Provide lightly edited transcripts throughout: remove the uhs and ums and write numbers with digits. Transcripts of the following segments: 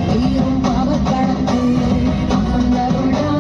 தீரும் பாவக்கணக்கு அம்மன் அருளா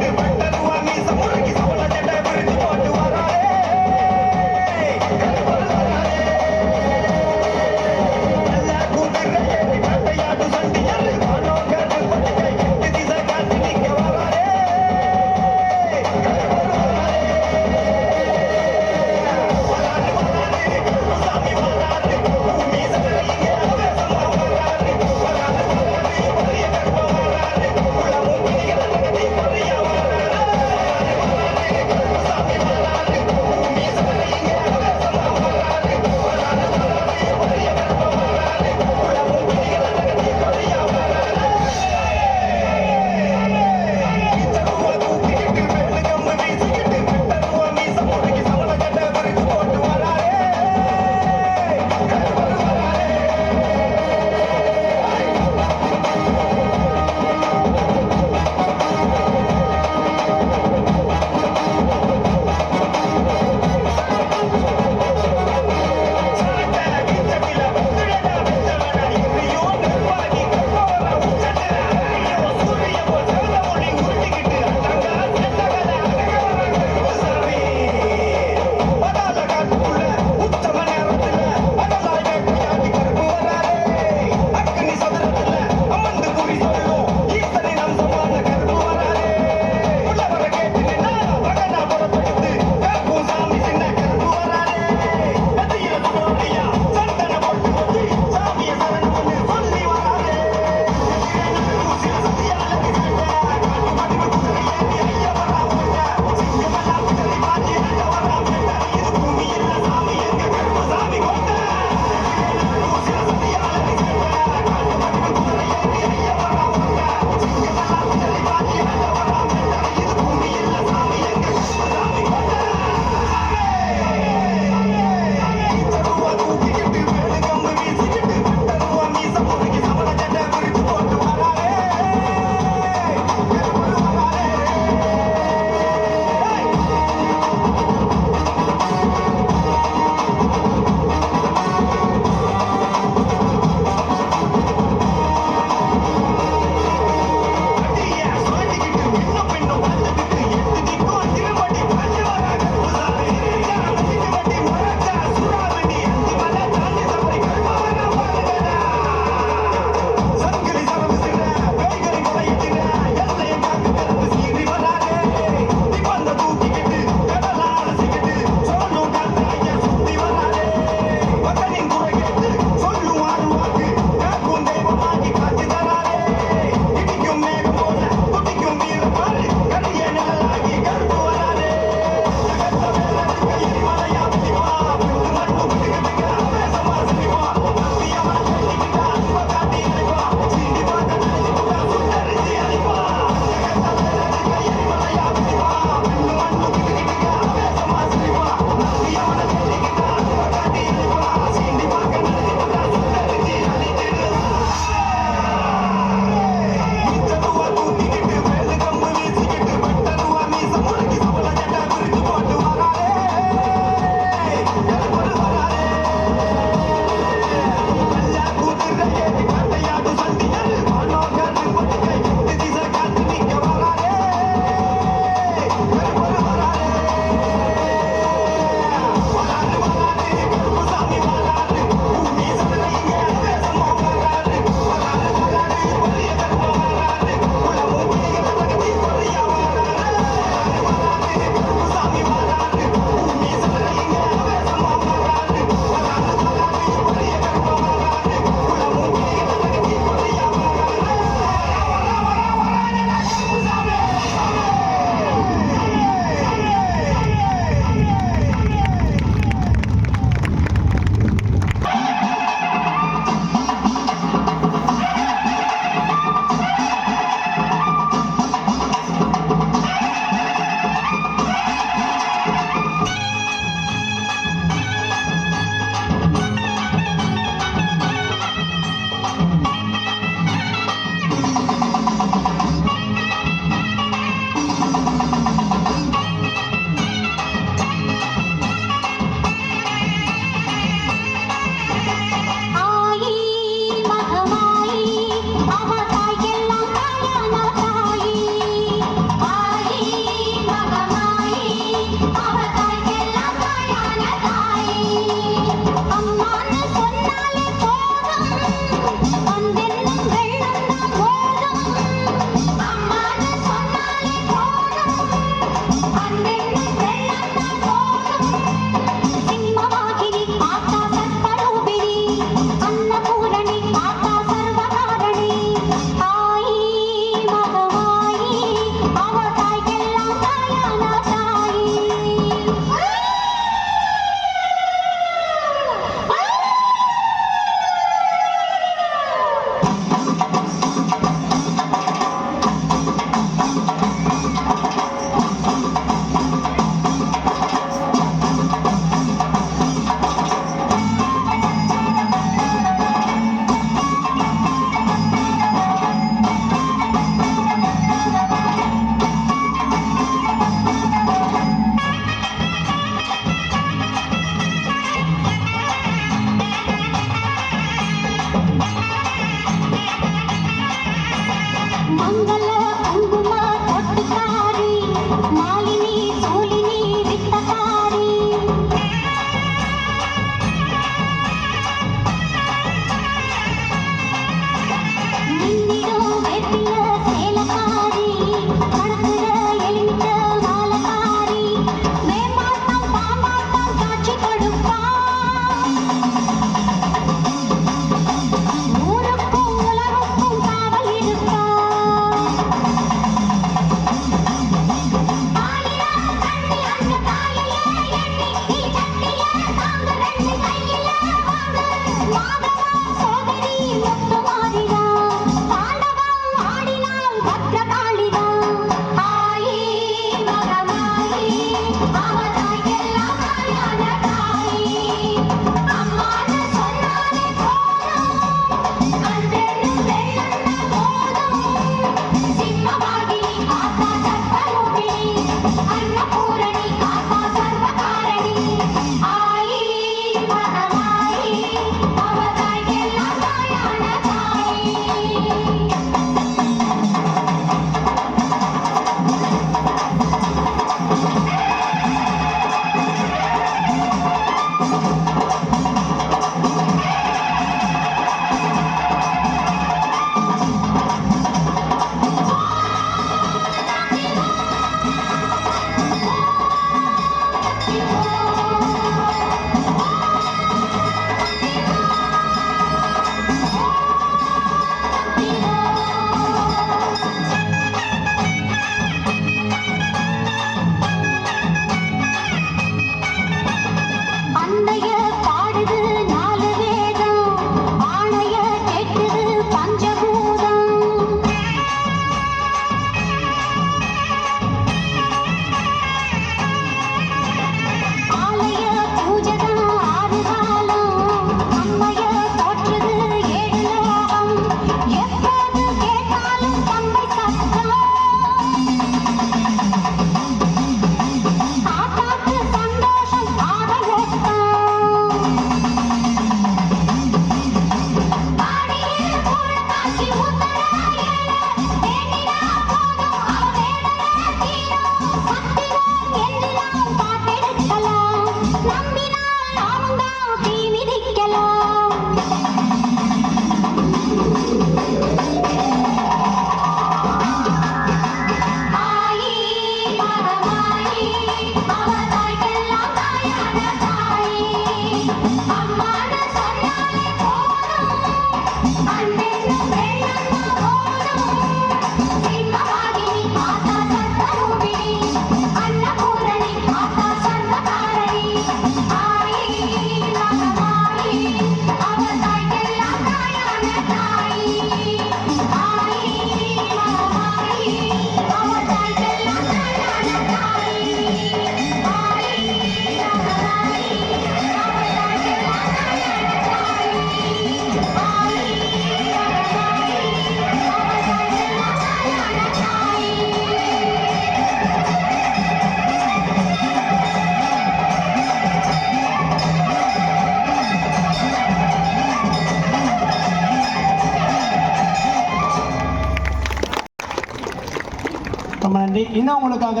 ரொம்ப நன்றி. இன்னும் உங்களுக்காக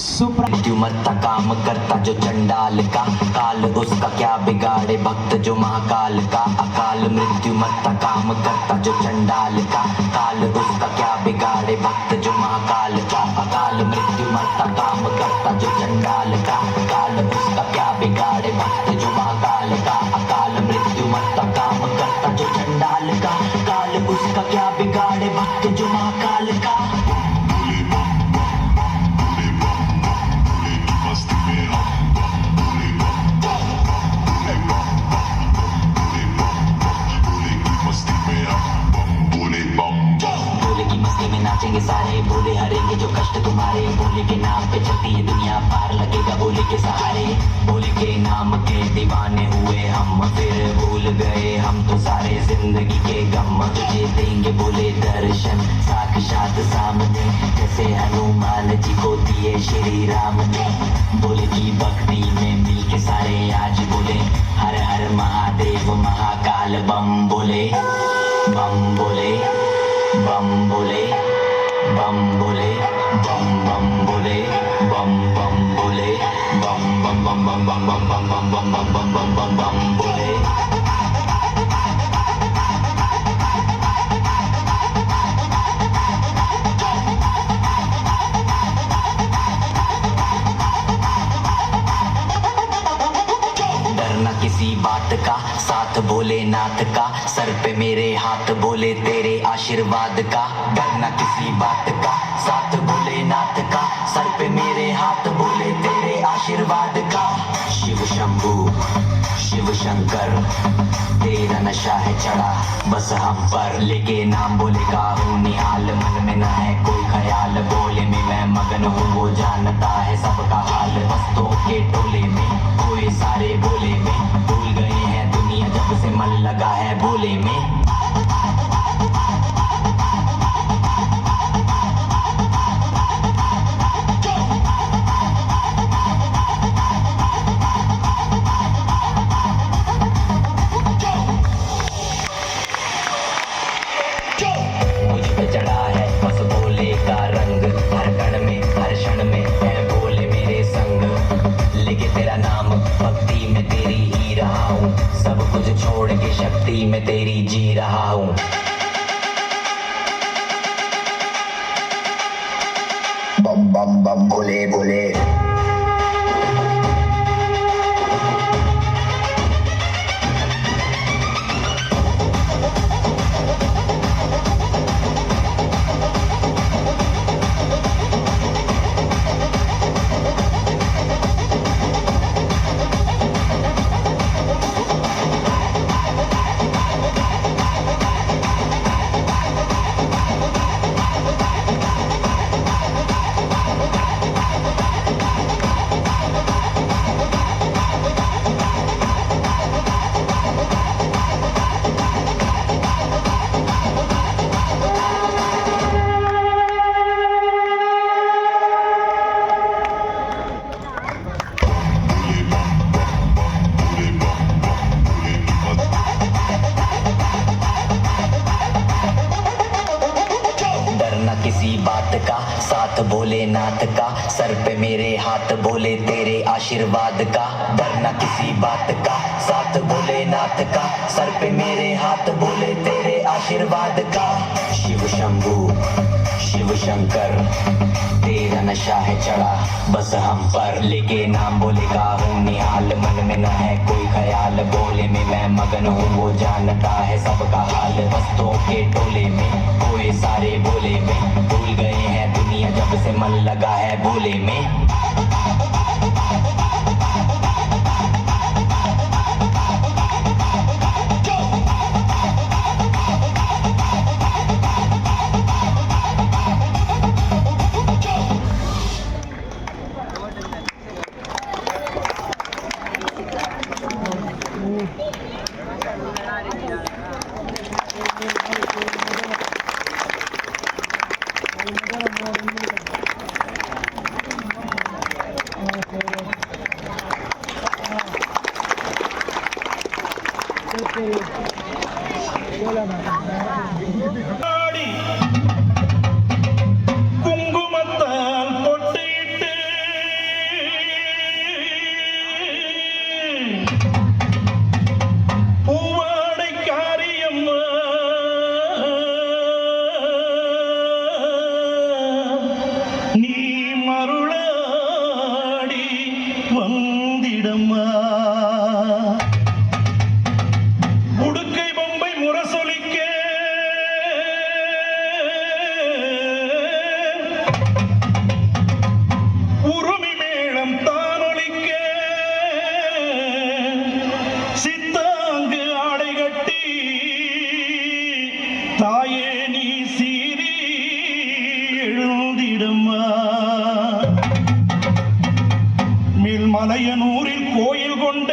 सूपर मृत्यु मत काम करता जो चंडाल का काल उसका क्या बिगाड़े भक्त जो महाकाल का अकाल मृत्यु मत काम करता जो चंडाल का काल उसका क्या बिगाड़े भक्त जो महाकाल का अकाल मृत्यु मत काम करता जो चंडाल का काल उसका क्या बिगाड़े भक्त जो महाकाल का अकाल मृत्यु मत काम करता जो चंडाल का काल उसका क्या बिगाड़े भक्त जो महाकाल का नाचेंगे सारे भोले हरेंगे जो कष्ट तुम्हारे भोले के नाम पे चलती है दुनिया पार लगेगा भोले के सहारे भोले के नाम के दीवाने हुए हम फिर भूल गए हम तो सारे जिंदगी के गम तुझे देंगे भोले दर्शन साक्षात सामने जैसे हनुमान जी को दिए श्री राम ने भोले की भक्ति में मिल के सारे आज बोले हर हर महादेव महाकाल बम बोले बम बोले बम बोले बम बोले बम बम बोले बम बम बोले बम बम बम बम बम बम बम बम बम बम बम बम बम बम बोले डरना किसी बात का साथ भोलेनाथ का सर पे मेरे हाथ बोले तेरे आशीर्वाद का डरना किसी बात का साथ भोलेनाथ का सर पे मेरे हाथ बोले तेरे आशीर्वाद का शिव शंभू शिव शंकर तेरा नशा है चढ़ा बस हम पर लेके नाम बोले का हूँ निहाल मन में न है कोई ख्याल बोले में मैं मगन हूँ वो जानता है सबका हाल बस्तों के टोले में कोई सारे बोले में भूल गए हैं दुनिया जब से मन लगा है बोले में मैं तेरी जी रहा हूँ बम बम बम बोले बोले किसी बात का साथ भोलेनाथ का सर पे मेरे हाथ बोले तेरे आशीर्वाद का डरना किसी बात का साथ भोलेनाथ का सर पे मेरे हाथ बोले तेरे आशीर्वाद का शिव शंभू शिव शंकर तेरा नशा है चढ़ा बस हम पर लेके नाम बोले का हूँ निहाल मन में न है कोई ख्याल बोले में मैं मगन हूँ वो जानता है सबका हाल बस्तों के टोले में कोई सारे बोले में भूल गए हैं दुनिया जब से मन लगा है बोले में எழுந்திடம்மா. மேல்மலையனூரில் கோயில் கொண்ட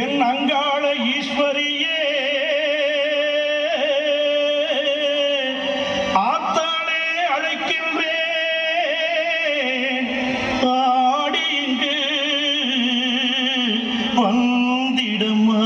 என் அங்காள ஈஸ்வரியே, ஆத்தாளே அழைக்கின்றேன், ஆடி இங்கு வந்திடம்மா.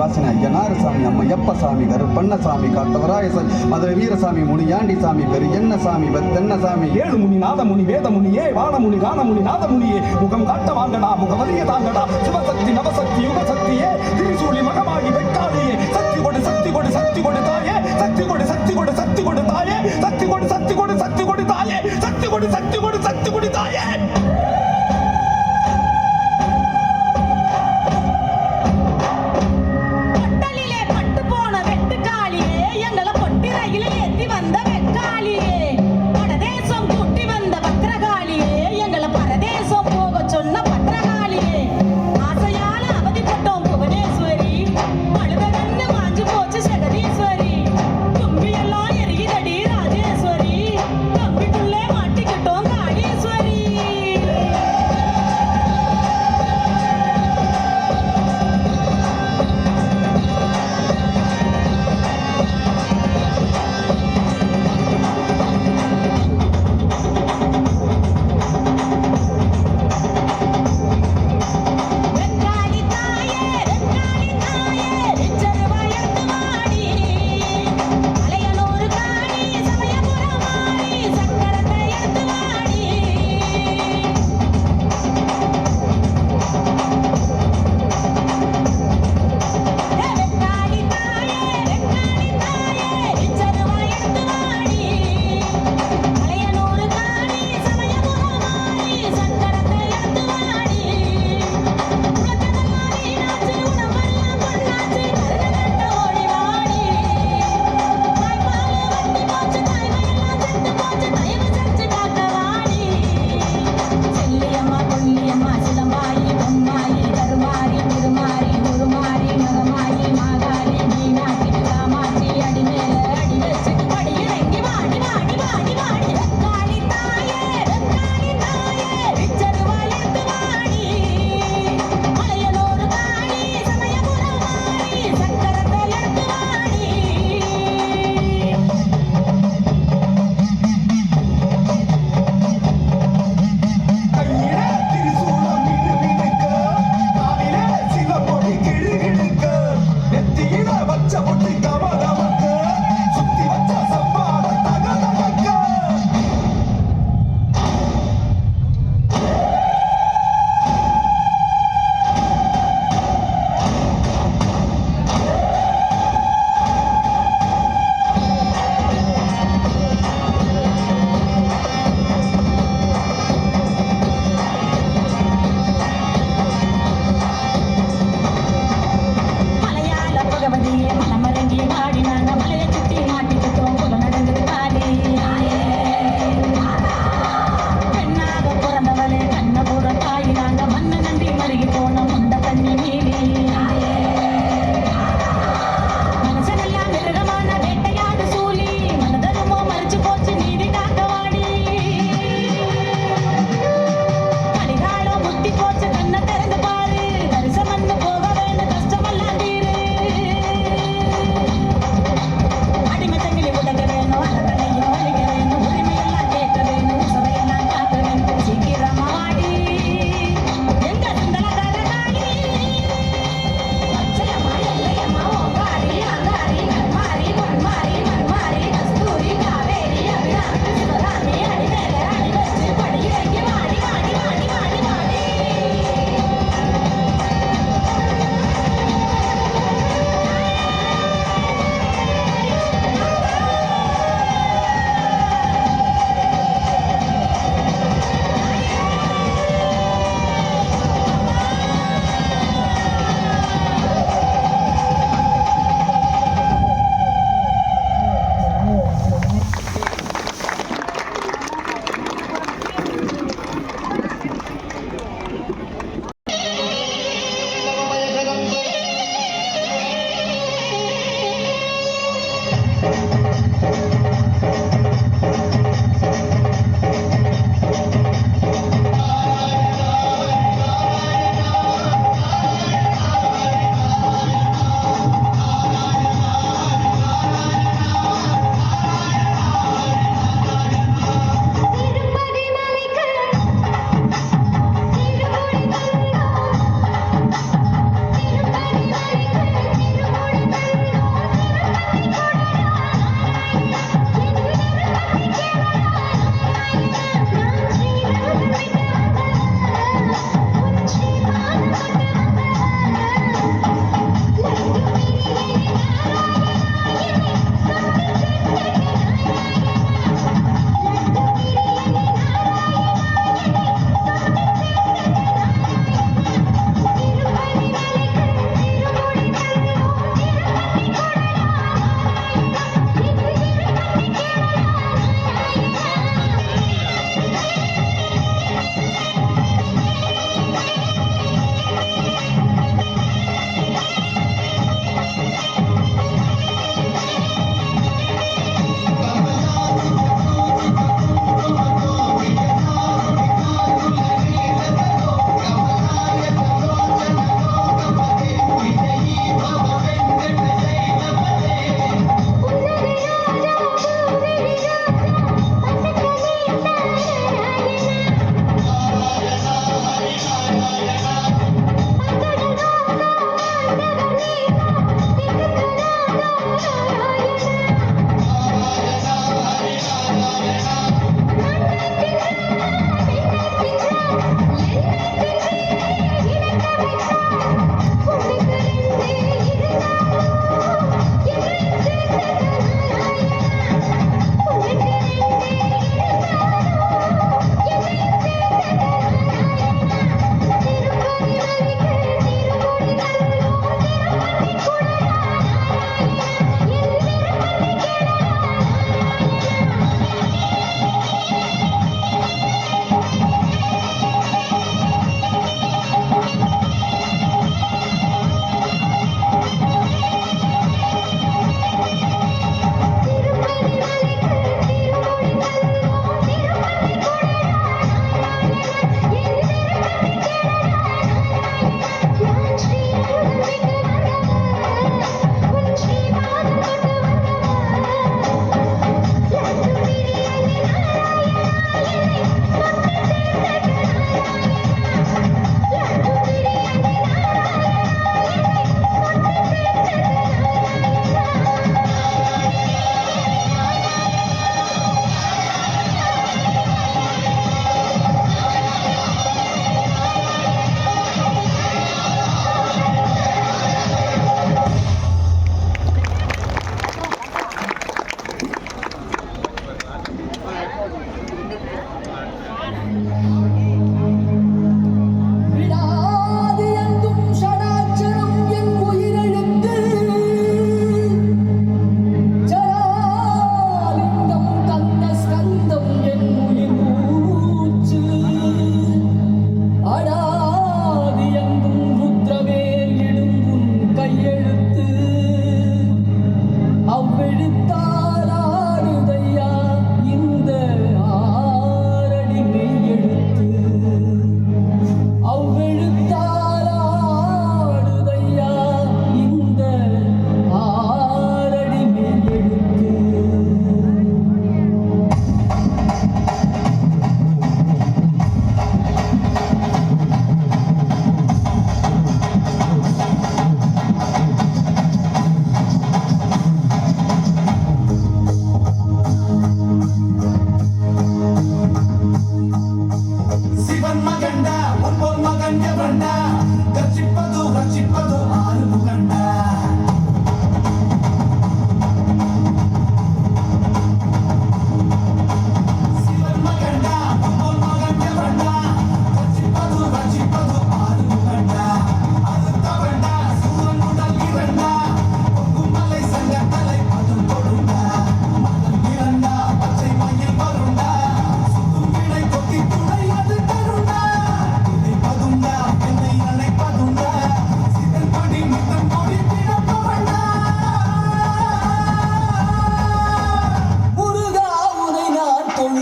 வாசனை ஐயனார் சாமி அம்மையப்ப சாமி கருப்பண்ணசாமி காத்தவராய சாமி மதுரை வீரசாமி முனியாண்டி சாமி பெரியண்ண சாமி வெத்தண்ண சாமி ஏழு முனி நாதமுனி வேதமுனியே வானமுனி கானமுனி நாதமுனியே முகம் காட்ட வாங்கடா முகவரிய தாங்கடா சிவசக்தி நவசக்தி யுகசக்தியே திரிசூலி மகமாகி வெக்காளியே சக்தி கொடு சக்தி கொடு சக்தி கொடு தாயே சக்தி கொடு சக்தி கொடு சக்தி கொடு தாயே சக்தி கொடு சக்தி கொடு சக்தி கொடு தாயே சக்தி கொடு சக்தி கொடு சக்தி கொடு தாயே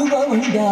கூறுபவன்டா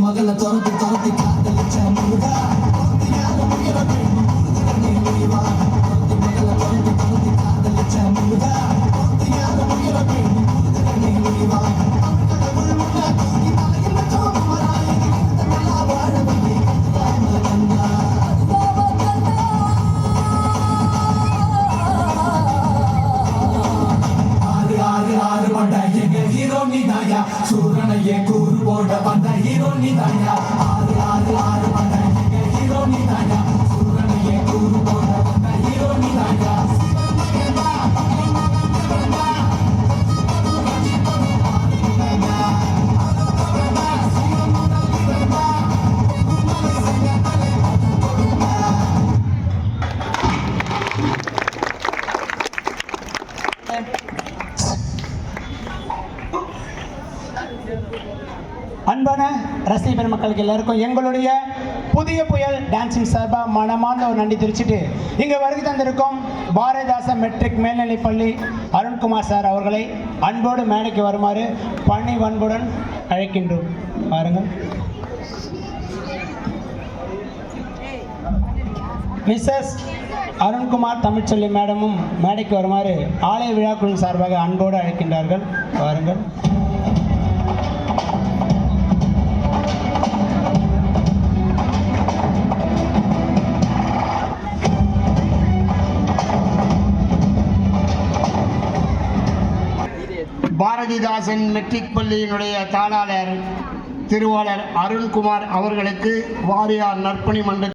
மகள துரத்தி துரத்தி காதலிச்ச முருகா மகள துரத்தி துரத்தி காதலிச்ச முருகா ஹீரோ நீதாயா சூரனையே கூறு போட வந்த ஹீரோ நீதாயா ஆறு ஆறு ஆறு வந்த ஹீரோ நீதாயா சூரனையே கூறு போட வந்த ஹீரோ நீதாயா அன்பான ரசிக பெருமக்களுக்கு எல்லாருக்கும் எங்களுடைய புதிய புயல் டான்சிங் சார்பாக மனமார்ந்த ஒரு நன்றி தெரிவிச்சுட்டு இங்கே வருகை தந்திருக்கும் பாரதிதாசன் மெட்ரிக் மேல்நிலைப்பள்ளி அருண்குமார் சார் அவர்களை அன்போடு மேடைக்கு வருமாறு பணிவன்புடன் அழைக்கின்றோம். பாருங்கள். மிஸ்ஸஸ் அருண்குமார் தமிழ்ச்செல்வி மேடமும் மேடைக்கு வருமாறு ஆலய விழாக்குழு சார்பாக அன்போடு அழைக்கின்றார்கள். வாருங்கள். பாரதிதாசன் மெட்ரிக் பள்ளியினுடைய தாளாளர் திருவாளர் அருண்குமார் அவர்களுக்கு வாரியார் நற்பணி மன்ற